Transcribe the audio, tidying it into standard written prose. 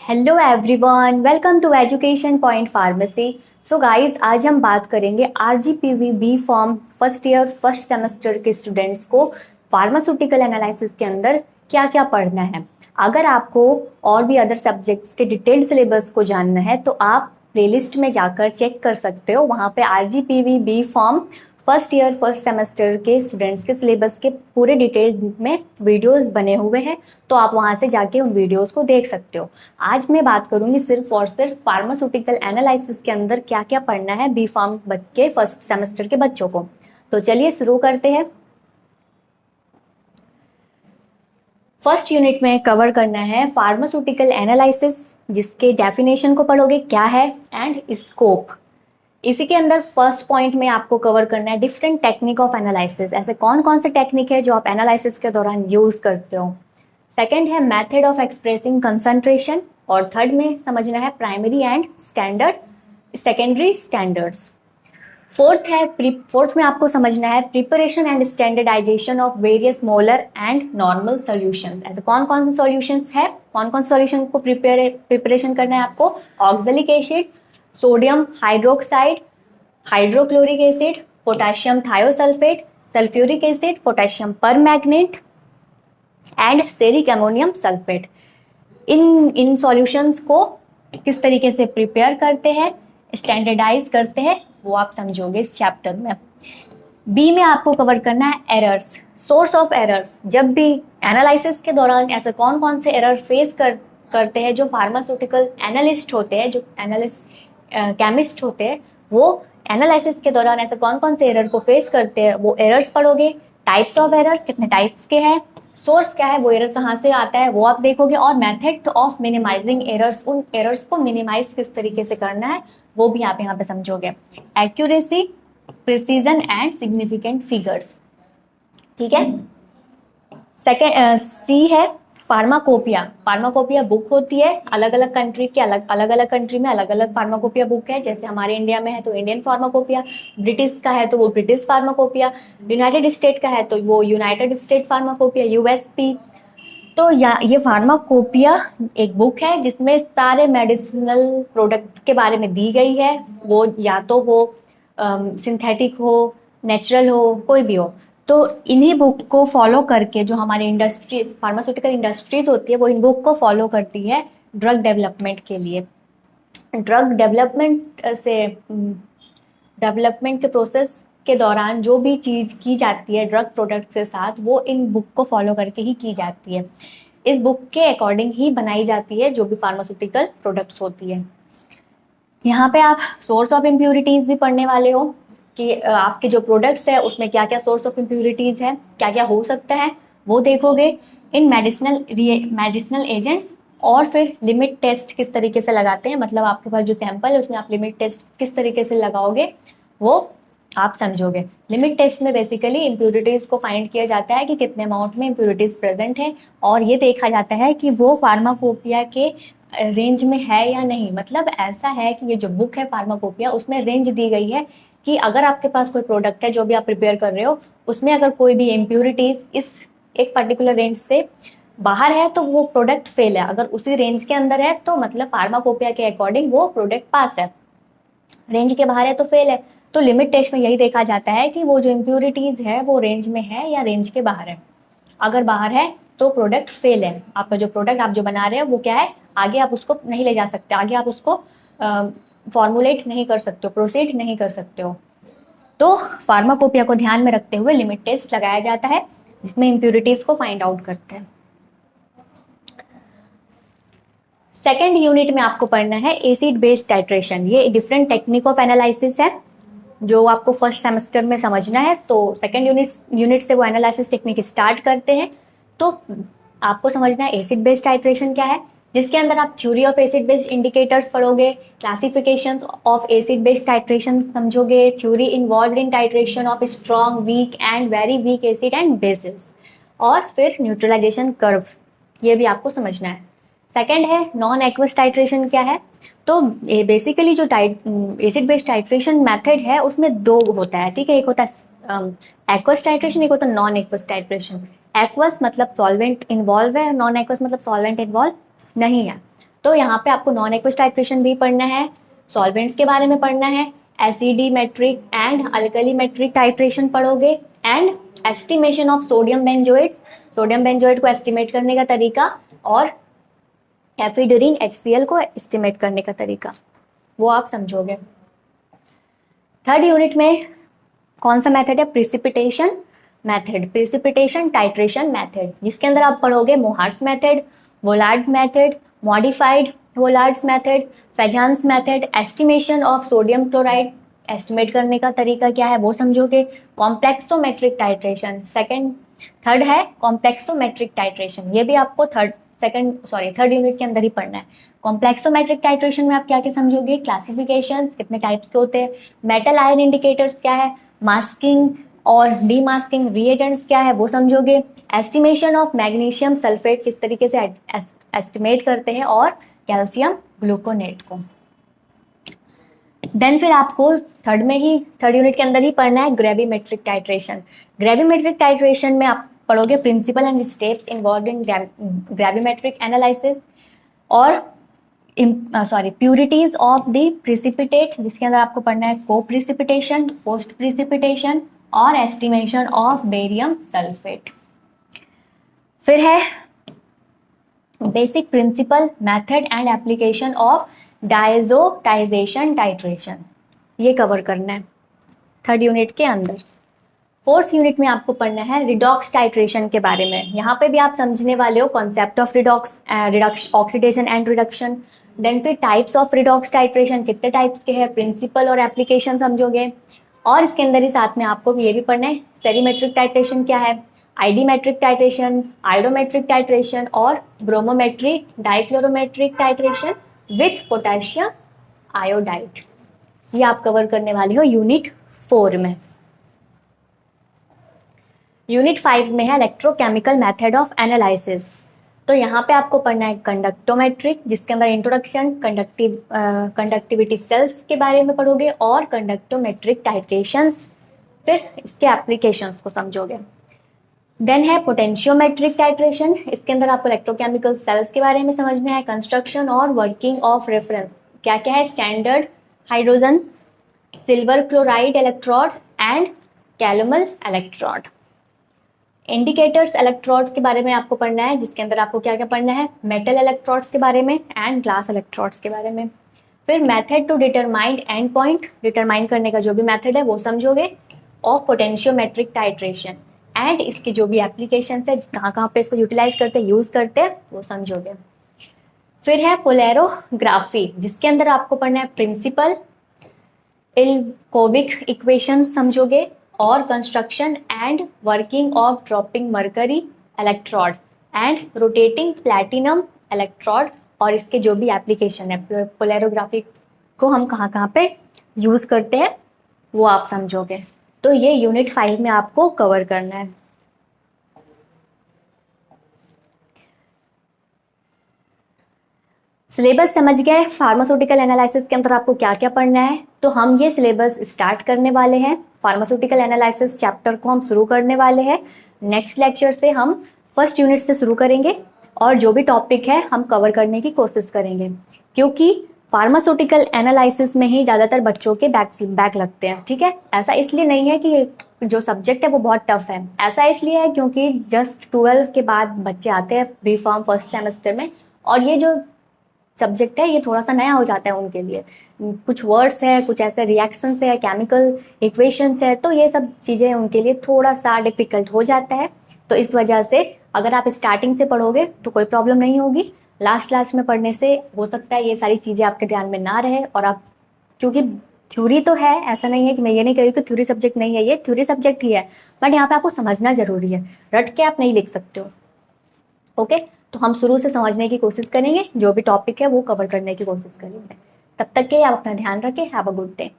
Hello everyone, welcome to education point pharmacy. So guys, आज हम बात करेंगे RGPV B Pharm first year first semester के students को फार्मास्यूटिकल एनालिसिस के अंदर क्या क्या पढ़ना है। अगर आपको और भी अदर सब्जेक्ट्स के डिटेल्ड सिलेबस को जानना है तो आप प्लेलिस्ट में जाकर चेक कर सकते हो। वहाँ पे RGPV B Pharm first year first semester के स्टूडेंट्स के सिलेबस के पूरे डिटेल में वीडियोस बने हुए हैं, तो आप वहां से जाके उन वीडियोस को देख सकते हो। आज मैं बात करूंगी सिर्फ और सिर्फ फार्मास्यूटिकल एनालिसिस के अंदर क्या क्या पढ़ना है बी फार्म के फर्स्ट सेमेस्टर के बच्चों को। तो चलिए शुरू करते हैं। फर्स्ट यूनिट में कवर करना है फार्मास्यूटिकल एनालिसिस, जिसके डेफिनेशन को पढ़ोगे क्या है एंड स्कोप। इसी के अंदर फर्स्ट पॉइंट में आपको कवर करना है डिफरेंट टेक्निक ऑफ एनालिसिस। ऐसे कौन कौन से टेक्निक है जो आप एनालिसिस के दौरान यूज करते हो। सेकंड है मेथड ऑफ एक्सप्रेसिंग कंसंट्रेशन, और थर्ड में समझना है primary and standard secondary standards. Fourth में आपको समझना है preparation and standardisation of various molar and normal solutions. ऐसे कौन कौन से सॉल्यूशंस है, कौन कौन सॉल्यूशन को प्रिपरेशन करना है आपको। Oxalic acid, sodium hydroxide, hydrochloric acid, potassium thiosulphate, sulphuric acid, potassium permanganate and ceric ammonium sulphate. In solutions को किस तरीके से प्रिपेयर करते हैं, स्टैंडर्डाइज करते हैं, वो आप समझोगे इस चैप्टर में। बी में आपको कवर करना है एरर्स, सोर्स ऑफ एरर्स। जब भी एनालिसिस के दौरान ऐसे कौन कौन से एरर फेस करते हैं जो फार्मास्यूटिकल एनालिस्ट होते हैं, जो एनालिस्ट केमिस्ट होते हैं, वो एनालिसिस के दौरान ऐसे कौन कौन से एरर को फेस करते हैं वो एरर्स पढ़ोगे। टाइप्स ऑफ एरर्स, कितने टाइप्स के हैं, सोर्स क्या है, वो एरर कहाँ से आता है वो आप देखोगे, और मेथड ऑफ मिनिमाइजिंग एरर्स, उन एरर्स को मिनिमाइज किस तरीके से करना है वो भी आप यहाँ पे समझोगे। Accuracy, precision and significant figures. ठीक है। सेकेंड सी है फार्माकोपिया। फार्माकोपिया बुक होती है, अलग अलग कंट्री के अलग अलग कंट्री में अलग अलग फार्माकोपिया बुक है। जैसे हमारे इंडिया में है तो इंडियन फार्माकोपिया, ब्रिटिश का है तो वो ब्रिटिश फार्माकोपिया, यूनाइटेड स्टेट का है तो वो यूनाइटेड स्टेट फार्माकोपिया, यूएसपी। तो ये फार्माकोपिया एक बुक है जिसमें सारे मेडिसिनल प्रोडक्ट के बारे में दी गई है, वो या तो वो सिंथेटिक हो, नेचुरल हो, कोई भी हो। तो इन्हीं बुक को फॉलो करके जो हमारी इंडस्ट्री फार्मास्यूटिकल इंडस्ट्रीज होती है वो इन बुक को फॉलो करती है ड्रग डेवलपमेंट के लिए। ड्रग डेवलपमेंट के प्रोसेस के दौरान जो भी चीज़ की जाती है ड्रग प्रोडक्ट के साथ, वो इन बुक को फॉलो करके ही की जाती है। इस बुक के अकॉर्डिंग ही बनाई जाती है जो भी फार्मास्यूटिकल प्रोडक्ट्स होती है। यहाँ पे आप सोर्स ऑफ इम्प्यूरिटीज़ भी पढ़ने वाले हो कि आपके जो प्रोडक्ट्स है उसमें क्या क्या सोर्स ऑफ इम्प्यूरिटीज़ है, क्या क्या हो सकता है वो देखोगे। इन मेडिसिनल एजेंट्स, और फिर लिमिट टेस्ट किस तरीके से लगाते हैं, मतलब आपके पास जो सैंपल है उसमें आप लिमिट टेस्ट किस तरीके से लगाओगे वो आप समझोगे। लिमिट टेस्ट में बेसिकली इम्प्यूरिटीज़ को फाइंड किया जाता है कि कितने अमाउंट में इम्प्यूरिटीज़ प्रेजेंट है, और ये देखा जाता है कि वो फार्माकोपिया के रेंज में है या नहीं। मतलब ऐसा है कि ये जो बुक है फार्माकोपिया, उसमें रेंज दी गई है कि अगर आपके पास कोई प्रोडक्ट है जो भी आप प्रिपेयर कर रहे हो, उसमें अगर कोई भी इम्प्यूरिटीज़ इस एक पर्टिकुलर रेंज से बाहर है तो वो प्रोडक्ट फेल है, अगर उसी रेंज के अंदर है तो मतलब फार्माकोपिया के अकॉर्डिंग वो प्रोडक्ट पास है, रेंज के बाहर है तो फेल है। तो लिमिट टेस्ट में यही देखा जाता है कि वो जो इम्प्यूरिटीज़ है वो रेंज में है या रेंज के बाहर है। अगर बाहर है तो प्रोडक्ट फेल है, आपका जो प्रोडक्ट आप जो बना रहे हो वो क्या है, आगे आप उसको नहीं ले जा सकते, आगे आप उसको फॉर्मुलेट नहीं कर सकते हो, प्रोसीड नहीं कर सकते हो। तो फार्माकोपिया को ध्यान में रखते हुए लिमिट टेस्ट लगाया जाता है जिसमें इम्प्यूरिटीज़ को फाइंड आउट करते हैं। सेकेंड यूनिट में आपको पढ़ना है एसिड बेस्ड टाइट्रेशन। ये डिफरेंट टेक्निक ऑफ एनालिसिस है जो आपको फर्स्ट सेमेस्टर में समझना है। तो सेकेंड यूनिट से वो एनालिसिस टेक्निक स्टार्ट करते हैं। तो आपको समझना है एसिड बेस्ड टाइट्रेशन क्या है, जिसके अंदर आप theory of acid based indicators पढ़ोगे, classification of acid based titration समझोगे, theory involved in titration of strong, weak and very weak acid and bases, और फिर न्यूट्रलाइजेशन कर्व, ये भी आपको समझना है। सेकेंड है नॉन एक्वस टाइट्रेशन क्या है। तो बेसिकली जो एसिड बेस्ड टाइट्रेशन मेथड है उसमें दो होता है, ठीक है। एक होता है एक्वस टाइट्रेशन, एक होता है नॉन एक्वस टाइट्रेशन। एक्वस मतलब सॉल्वेंट इन्वॉल्व है, नॉन एक्वस मतलब सॉल्वेंट इन्वॉल्व नहीं है। तो यहाँ पे आपको नॉन एक्वस टाइट्रेशन भी पढ़ना है, सॉल्वेंट्स के बारे में पढ़ना है, एसिडीमेट्रिक एंड अल्कलीमेट्रिक टाइट्रेशन पढ़ोगे, and estimation of sodium benzoates, sodium benzoate को एस्टिमेट करने का तरीका, और एफिड्यूरिन HCl को एस्टिमेट करने का तरीका, वो आप समझोगे। थर्ड यूनिट में कौन सा मेथड है? Precipitation method, precipitation titration method, जिसके अंदर आप पढ़ोगे Mohr's method, Volhard method, modified Volhard's method, Fajans method, estimation of sodium chloride, estimate करने का तरीका क्या है वो समझोगे, कॉम्प्लेक्सोमेट्रिक टाइट्रेशन, थर्ड है कॉम्प्लेक्सोमेट्रिक टाइट्रेशन, ये भी आपको थर्ड यूनिट के अंदर ही पढ़ना है। कॉम्प्लेक्सोमेट्रिक टाइट्रेशन में आप क्या क्या समझोगे? क्लासिफिकेशन, कितने टाइप्स के होते हैं, मेटल आयन इंडिकेटर्स क्या है, मास्किंग और डीमास्किंग रिएजेंट्स क्या है वो समझोगे, एस्टिमेशन ऑफ मैग्नीशियम सल्फेट किस तरीके से एस्टिमेट करते हैं, और कैल्शियम ग्लूकोनेट को। देन फिर आपको थर्ड यूनिट के अंदर ही पढ़ना है ग्रेविमेट्रिक टाइट्रेशन। ग्रेविमेट्रिक टाइट्रेशन में आप पढ़ोगे principle and steps involved in gravimetric analysis, और प्यूरिटीज ऑफ द प्रिसिपिटेट, जिसके अंदर आपको पढ़ना है को प्रिसिपिटेशन, पोस्ट प्रिसिपिटेशन, और एस्टिमेशन ऑफ बेरियम सल्फेट। फिर है basic principle, method and application of डायजोटाइजेशन titration, ये कवर करना है थर्ड यूनिट के अंदर। फोर्थ यूनिट में आपको पढ़ना है रिडॉक्स टाइट्रेशन के बारे में। यहाँ पे भी आप समझने वाले हो concept of redox, oxidation and reduction, then फिर टाइप्स ऑफ रिडॉक्स टाइट्रेशन, कितने टाइप्स के हैं, प्रिंसिपल और एप्लीकेशन समझोगे, और इसके अंदर ही साथ में आपको ये भी पढ़ना है सेरीमेट्रिक टाइट्रेशन क्या है, आइडीमेट्रिक टाइट्रेशन, आयोडोमेट्रिक टाइट्रेशन, और ब्रोमोमेट्रिक डाइक्लोरोमेट्रिक टाइट्रेशन विथ पोटेशियम आयोडाइड, ये आप कवर करने वाली हो यूनिट 4 में। यूनिट 5 में है इलेक्ट्रोकेमिकल मेथड ऑफ एनालिसिस। तो यहाँ पे आपको पढ़ना है कंडक्टोमेट्रिक, जिसके अंदर इंट्रोडक्शन, कंडक्टिविटी सेल्स के बारे में पढ़ोगे, और कंडक्टोमेट्रिक टाइट्रेशंस, फिर इसके एप्लीकेशंस को समझोगे। देन है पोटेंशियोमेट्रिक टाइट्रेशन, इसके अंदर आपको इलेक्ट्रोकेमिकल सेल्स के बारे में समझना है, कंस्ट्रक्शन और वर्किंग ऑफ रेफरेंस, क्या क्या है, standard hydrogen, silver chloride electrode and calomel electrode. Indicators electrodes के बारे में आपको पढ़ना है, जिसके अंदर आपको क्या क्या पढ़ना है, मेटल इलेक्ट्रोड्स के बारे में एंड ग्लास इलेक्ट्रोड्स के बारे में। फिर method to determine end point, determine करने का जो भी मेथड है वो समझोगे, ऑफ पोटेंशियोमेट्रिक टाइट्रेशन, एंड इसकी जो भी एप्लीकेशन है, कहाँ कहाँ पे इसको यूटिलाइज करते हैं, यूज करते हैं, वो समझोगे। फिर है पोलैरोग्राफी, जिसके अंदर आपको पढ़ना है प्रिंसिपल, इल्कोविक इक्वेशन समझोगे, और construction and working of dropping mercury electrode and rotating platinum electrode, और इसके जो भी एप्लीकेशन है, पोलैरोग्राफी को हम कहाँ कहाँ पे यूज करते हैं वो आप समझोगे। तो ये यूनिट 5 में आपको कवर करना है। सिलेबस समझ गए, फार्मास्यूटिकल एनालिसिस के अंदर आपको क्या क्या पढ़ना है। तो हम ये सिलेबस स्टार्ट करने वाले हैं, फार्मास्यूटिकल एनालिसिस चैप्टर को हम शुरू करने वाले हैं। नेक्स्ट लेक्चर से हम फर्स्ट यूनिट से शुरू करेंगे, और जो भी टॉपिक है हम कवर करने की कोशिश करेंगे, क्योंकि फार्मास्यूटिकल एनालिसिस में ही ज़्यादातर बच्चों के बैक लगते हैं। ठीक है, ऐसा इसलिए नहीं है कि जो सब्जेक्ट है वो बहुत टफ है, ऐसा इसलिए है क्योंकि जस्ट 12 के बाद बच्चे आते हैं बी फार्म फर्स्ट सेमेस्टर में, और ये जो सब्जेक्ट है ये थोड़ा सा नया हो जाता है उनके लिए, कुछ वर्ड्स है, कुछ ऐसे रिएक्शंस है, केमिकल इक्वेशंस है, तो ये सब चीज़ें उनके लिए थोड़ा सा डिफिकल्ट हो जाता है। तो इस वजह से अगर आप स्टार्टिंग से पढ़ोगे तो कोई प्रॉब्लम नहीं होगी, लास्ट में पढ़ने से हो सकता है ये सारी चीज़ें आपके ध्यान में ना रहे, और आप, क्योंकि थ्योरी तो है, ऐसा नहीं है कि मैं ये नहीं कह रही कि थ्योरी सब्जेक्ट नहीं है, ये थ्योरी सब्जेक्ट ही है, बट यहाँ पे आपको समझना जरूरी है, रट के आप नहीं लिख सकते हो। ओके, तो हम शुरू से समझने की कोशिश करेंगे, जो भी टॉपिक है वो कवर करने की कोशिश करेंगे। तब तक के आप अपना ध्यान रखें। Have a good day.